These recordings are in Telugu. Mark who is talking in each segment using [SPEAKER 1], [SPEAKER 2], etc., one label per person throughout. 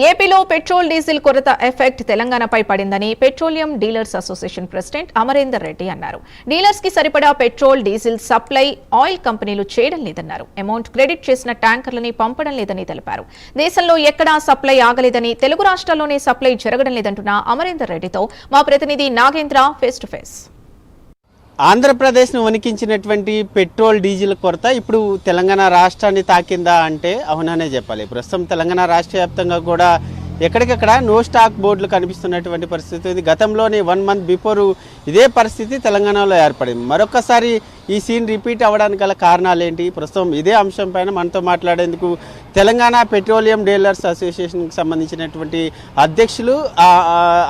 [SPEAKER 1] ఏపీలో పెట్రోల్ డీజిల్ కొరత ఎఫెక్ట్ తెలంగాణపై పడిందని petroleum dealers association president Amarender Reddy అన్నారు. డీలర్స్ కి సరిపడా పెట్రోల్ డీజిల్ సప్లై ఆయిల్ కంపెనీలు చేయడం లేదన్నారు. అమౌంట్ క్రెడిట్ చేసిన ట్యాంకర్లని పంపడం లేదని తెలిపారు. దేశంలో ఎక్కడా సప్లై ఆగలేదని, తెలుగు రాష్ట్రాల్లోనే సప్లై జరగడం లేదంటున్న అమరేందర్ రెడ్డితో మా ప్రతినిధి నాగేంద్ర ఫేస్ టు ఫేస్.
[SPEAKER 2] ఆంధ్రప్రదేశ్ను వణికించినటువంటి పెట్రోల్ డీజిల్ కొరత ఇప్పుడు తెలంగాణ రాష్ట్రాన్ని తాకిందా అంటే అవుననే చెప్పాలి. ప్రస్తుతం తెలంగాణ రాష్ట్ర వ్యాప్తంగా కూడా ఎక్కడికక్కడ నో స్టాక్ బోర్డులు కనిపిస్తున్నటువంటి పరిస్థితి ఉంది. గతంలోనే 1 మంత్ బిఫోర్ ఇదే పరిస్థితి తెలంగాణలో ఏర్పడింది. మరొకసారి ఈ సీన్ రిపీట్ అవ్వడానికి గల కారణాలు ఏంటి? ప్రస్తుతం ఇదే అంశం పైన మనతో మాట్లాడేందుకు తెలంగాణ పెట్రోలియం డీలర్స్ అసోసియేషన్కి సంబంధించినటువంటి అధ్యక్షులు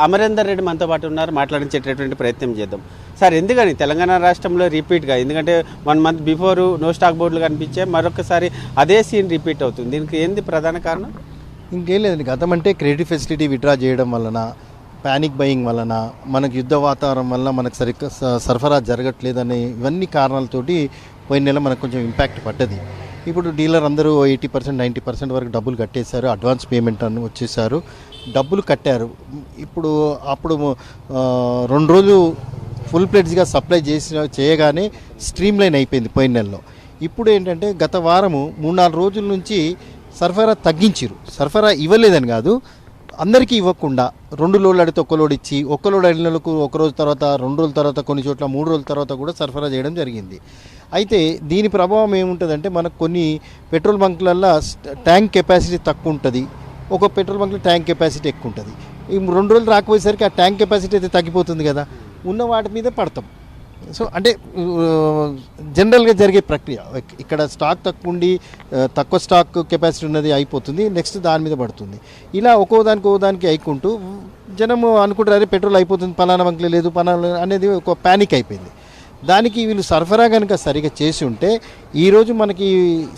[SPEAKER 2] అమరేందర్ రెడ్డి మనతో పాటు ఉన్నారు. మాట్లాడించేటటువంటి ప్రయత్నం చేద్దాం. సార్, ఎందుకని తెలంగాణ రాష్ట్రంలో రిపీట్గా, ఎందుకంటే 1 మంత్ బిఫోర్ నో స్టాక్ బోర్డులు కనిపించాయి, మరొకసారి అదే సీన్ రిపీట్ అవుతుంది. దీనికి ఏంది ప్రధాన కారణం?
[SPEAKER 3] ఇంకేం లేదండి. గతం అంటే క్రెడిట్ ఫెసిలిటీ విత్డ్రా చేయడం వలన, ప్యానిక్ బయింగ్ వలన, మనకు యుద్ధ వాతావరణం వలన మనకు సరిగ్గా సరఫరా జరగట్లేదనే ఇవన్నీ కారణాలతోటి పోయిన నెల మనకు కొంచెం ఇంపాక్ట్ పడ్డది. ఇప్పుడు డీలర్ అందరూ 80% 90% వరకు డబ్బులు కట్టేశారు. అడ్వాన్స్ పేమెంట్ అని వచ్చేసారు, డబ్బులు కట్టారు. అప్పుడు 2 రోజులు ఫుల్ ప్లేట్స్గా సప్లై చేయగానే స్ట్రీమ్ లైన్ అయిపోయింది పోయిన నెలలో. ఇప్పుడు ఏంటంటే గత వారము 3-4 రోజుల నుంచి సరఫరా తగ్గించారు. సరఫరా ఇవ్వలేదని కాదు, అందరికీ ఇవ్వకుండా 2 లోడ్లు అడిగితే 1 లోడ్ ఇచ్చి, 1 లోడ్ అడిగిన వాళ్ళకు 1 రోజు తర్వాత, 2 రోజుల తర్వాత, కొన్ని చోట్ల 3 రోజుల తర్వాత కూడా సరఫరా చేయడం జరిగింది. అయితే దీని ప్రభావం ఏముంటుందంటే, మనకు కొన్ని పెట్రోల్ బంకులల్లో ట్యాంక్ కెపాసిటీ తక్కువ ఉంటుంది, ఒక పెట్రోల్ బంక్లో ట్యాంక్ కెపాసిటీ ఎక్కువ ఉంటుంది. ఈ 2 రోజులు రాకపోయేసరికి ఆ ట్యాంక్ కెపాసిటీ అయితే తగ్గిపోతుంది కదా, ఉన్న వాటి మీద పడతాం. సో అంటే జనరల్గా జరిగే ప్రక్రియ. ఇక్కడ స్టాక్ తక్కువ ఉండి తక్కువ స్టాక్ కెపాసిటీ ఉన్నది అయిపోతుంది, నెక్స్ట్ దాని మీద పడుతుంది. ఇలా ఒక్కోదానికి అయికుంటూ జనం అనుకుంటారు, అరే పెట్రోల్ అయిపోతుంది, పలానా బంక్లో లేదు, పలానా అనేది ఒక ప్యానిక్ అయిపోయింది. దానికి వీళ్ళు సరఫరా కనుక సరిగా చేసి ఉంటే ఈరోజు మనకి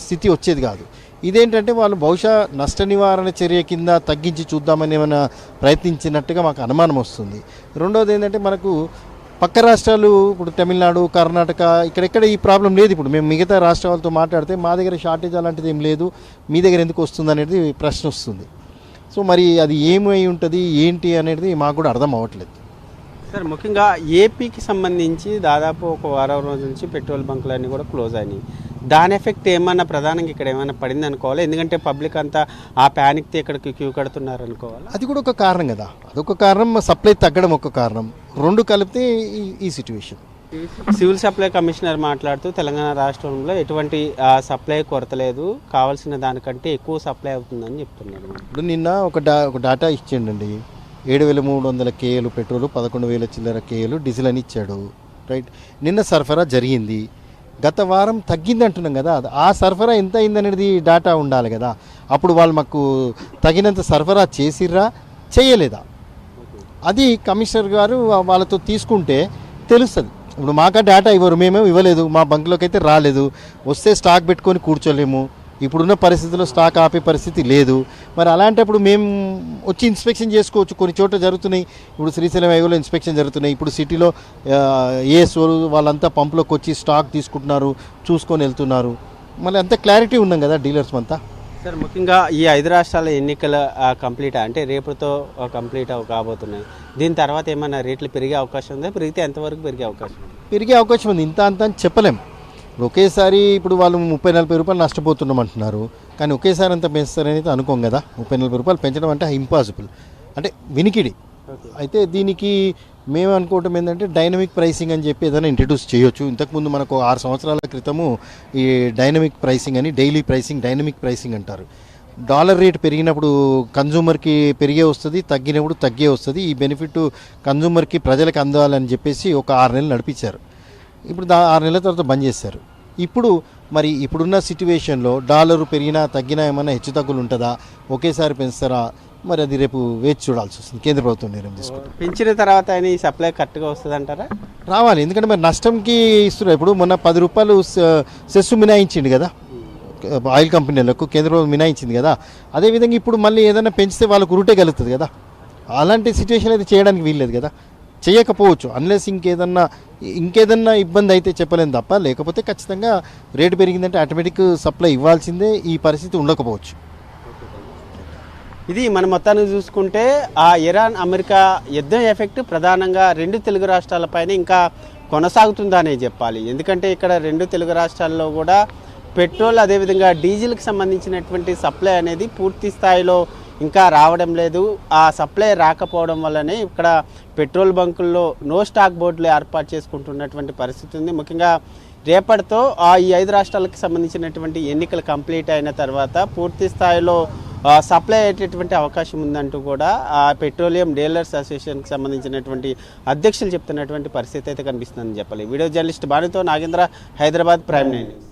[SPEAKER 3] స్థితి వచ్చేది కాదు. ఇదేంటంటే వాళ్ళు బహుశా నష్ట నివారణ చర్య కింద తగ్గించి చూద్దామని ఏమైనా ప్రయత్నించినట్టుగా మాకు అనుమానం వస్తుంది. రెండవది ఏంటంటే, మనకు పక్క రాష్ట్రాలు, ఇప్పుడు తమిళనాడు, కర్ణాటక, ఇక్కడెక్కడ ఈ ప్రాబ్లం లేదు. ఇప్పుడు మేము మిగతా రాష్ట్రాలతో మాట్లాడితే మా దగ్గర షార్టేజ్ అలాంటిది ఏం లేదు, మీ దగ్గర ఎందుకు వస్తుంది అనేది ప్రశ్న వస్తుంది. సో మరి అది ఏమై ఉంటుంది ఏంటి అనేది మాకు కూడా అర్థం అవ్వట్లేదు.
[SPEAKER 2] సార్, ముఖ్యంగా ఏపీకి సంబంధించి దాదాపు ఒక వారం రోజుల నుంచి పెట్రోల్ బంకులన్నీ కూడా క్లోజ్ అయినాయి. దాని ఎఫెక్ట్ ఏమన్నా ప్రధానంగా ఇక్కడ ఏమైనా పడింది అనుకోవాలి? ఎందుకంటే పబ్లిక్ అంతా ఆ ప్యానిక్తో ఇక్కడికి క్యూ కడుతున్నారు అనుకోవాలి.
[SPEAKER 3] అది కూడా ఒక కారణం కదా, అదొక కారణం, సప్లై తగ్గడం ఒక కారణం, 2 కలిపితే ఈ సిచ్యువేషన్.
[SPEAKER 2] సివిల్ సప్లై కమిషనర్ మాట్లాడుతూ తెలంగాణ రాష్ట్రంలో ఎటువంటి సప్లై కొరత లేదు, కావాల్సిన దానికంటే ఎక్కువ సప్లై అవుతుందని చెప్తున్నారు.
[SPEAKER 3] ఇప్పుడు నిన్న ఒక డాటా ఇచ్చిండండి. 7,300 కేఏలు పెట్రోల్, 11,000 చిల్లర కేఏలు డీజిల్ అని ఇచ్చాడు. రైట్, నిన్న సరఫరా జరిగింది. గత వారం తగ్గింది అంటున్నాం కదా, ఆ సరఫరా ఎంత అయిందనేది డాటా ఉండాలి కదా. అప్పుడు వాళ్ళు మాకు తగినంత సరఫరా చేసిర్రా, చేయలేదా, అది కమిషనర్ గారు వాళ్ళతో తీసుకుంటే తెలుస్తుంది. ఇప్పుడు మాకు డేటా ఇవ్వరు, మేమేమో ఇవ్వలేదు, మా బంక్లోకి అయితే రాలేదు, వస్తే స్టాక్ పెట్టుకొని కూర్చోలేము, ఇప్పుడున్న పరిస్థితుల్లో స్టాక్ ఆపే పరిస్థితి లేదు. మరి అలాంటప్పుడు మేము వచ్చి ఇన్స్పెక్షన్ చేసుకోవచ్చు. కొన్ని చోట్ల జరుగుతున్నాయి, ఇప్పుడు శ్రీశైలం హైవేలో ఇన్స్పెక్షన్ జరుగుతున్నాయి. ఇప్పుడు సిటీలో ఏఎస్ఓలు వాళ్ళంతా పంపులోకి వచ్చి స్టాక్ తీసుకుంటున్నారు, చూసుకొని వెళ్తున్నారు. మళ్ళీ అంత క్లారిటీ ఉన్నాం కదా డీలర్స్ అంతా.
[SPEAKER 2] సార్, ముఖ్యంగా ఈ 5 రాష్ట్రాల ఎన్నికలు కంప్లీట్ అంటే రేపుతో కంప్లీట్ కాబోతున్నాయి. దీని తర్వాత ఏమైనా రేట్లు పెరిగే అవకాశం ఉందా? పెరిగితే ఎంతవరకు పెరిగే అవకాశం ఉంది?
[SPEAKER 3] పెరిగే అవకాశం ఉంది, ఇంత అంత అని చెప్పలేం. ఒకేసారి ఇప్పుడు వాళ్ళు 30-40 రూపాయలు నష్టపోతున్నాం అంటున్నారు, కానీ ఒకేసారి అంత పెంచుతారనేది అనుకోం కదా. 30-40 రూపాయలు పెంచడం అంటే ఇంపాసిబుల్, అంటే వినికిడి. అయితే దీనికి మేము అనుకోవటం ఏంటంటే, డైనమిక్ ప్రైసింగ్ అని చెప్పి ఏదైనా ఇంట్రడ్యూస్ చేయొచ్చు. ఇంతకుముందు మనకు 6 సంవత్సరాల క్రితము ఈ డైనమిక్ ప్రైసింగ్ అని, డైలీ ప్రైసింగ్, డైనమిక్ ప్రైసింగ్ అంటారు. డాలర్ రేట్ పెరిగినప్పుడు కన్జ్యూమర్కి పెరిగే వస్తుంది, తగ్గినప్పుడు తగ్గే వస్తుంది. ఈ బెనిఫిట్ కన్జ్యూమర్కి, ప్రజలకు అందాలని చెప్పేసి ఒక 6 నెలలు నడిపించారు. ఇప్పుడు 6 నెలల తర్వాత బంద్ చేశారు. ఇప్పుడు మరి ఇప్పుడున్న సిచ్యువేషన్లో డాలరు పెరిగినా తగ్గినా ఏమైనా హెచ్చు తగ్గులు ఉంటుందా, ఒకేసారి పెంచుతారా, మరి అది రేపు వేచి చూడాల్సి వస్తుంది. కేంద్ర ప్రభుత్వం నిర్ణయం తీసుకుంటారు.
[SPEAKER 2] పెంచిన తర్వాత ఈ సప్లై కరెక్ట్గా వస్తుంది అంటారా?
[SPEAKER 3] రావాలి, ఎందుకంటే మరి నష్టంకి ఇస్తున్నారు. ఇప్పుడు మొన్న 10 రూపాయలు సెస్ మినాయించింది కదా ఆయిల్ కంపెనీలకు, కేంద్ర ప్రభుత్వం మినాయించింది కదా. అదేవిధంగా ఇప్పుడు మళ్ళీ ఏదైనా పెంచితే వాళ్ళకు రూటే కలుగుతుంది కదా. అలాంటి సిచ్యువేషన్ అయితే చేయడానికి వీల్లేదు కదా, చేయకపోవచ్చు. అన్లెస్ ఇంకేదన్నా ఇబ్బంది అయితే చెప్పలేము తప్ప, లేకపోతే ఖచ్చితంగా రేటు పెరిగిందంటే ఆటోమేటిక్ సప్లై ఇవ్వాల్సిందే. ఈ పరిస్థితి ఉండకపోవచ్చు.
[SPEAKER 2] ఇది మన మొత్తానికి చూసుకుంటే ఆ ఇరాన్ అమెరికా యుద్ధం ఎఫెక్ట్ ప్రధానంగా రెండు తెలుగు రాష్ట్రాలపైన ఇంకా కొనసాగుతుందనే చెప్పాలి. ఎందుకంటే ఇక్కడ రెండు తెలుగు రాష్ట్రాల్లో కూడా పెట్రోల్ అదేవిధంగా డీజిల్కి సంబంధించినటువంటి సప్లై అనేది పూర్తి స్థాయిలో ఇంకా రావడం లేదు. ఆ సప్లై రాకపోవడం వల్లనే ఇక్కడ పెట్రోల్ బంకుల్లో నో స్టాక్ బోర్డులు ఏర్పాటు చేసుకుంటున్నటువంటి పరిస్థితి ఉంది. ముఖ్యంగా రేపటితో ఈ 5 రాష్ట్రాలకు సంబంధించినటువంటి ఎన్నికలు కంప్లీట్ అయిన తర్వాత పూర్తి స్థాయిలో సప్లై అయ్యేటటువంటి అవకాశం ఉందంటూ కూడా పెట్రోలియం డీలర్స్ అసోసియేషన్కి సంబంధించినటువంటి అధ్యక్షులు చెప్తున్నటువంటి పరిస్థితి అయితే కనిపిస్తుందని చెప్పాలి. వీడియో జర్నలిస్ట్ భానుతో నాగేంద్ర, హైదరాబాద్, ప్రైమ్ 9 న్యూస్.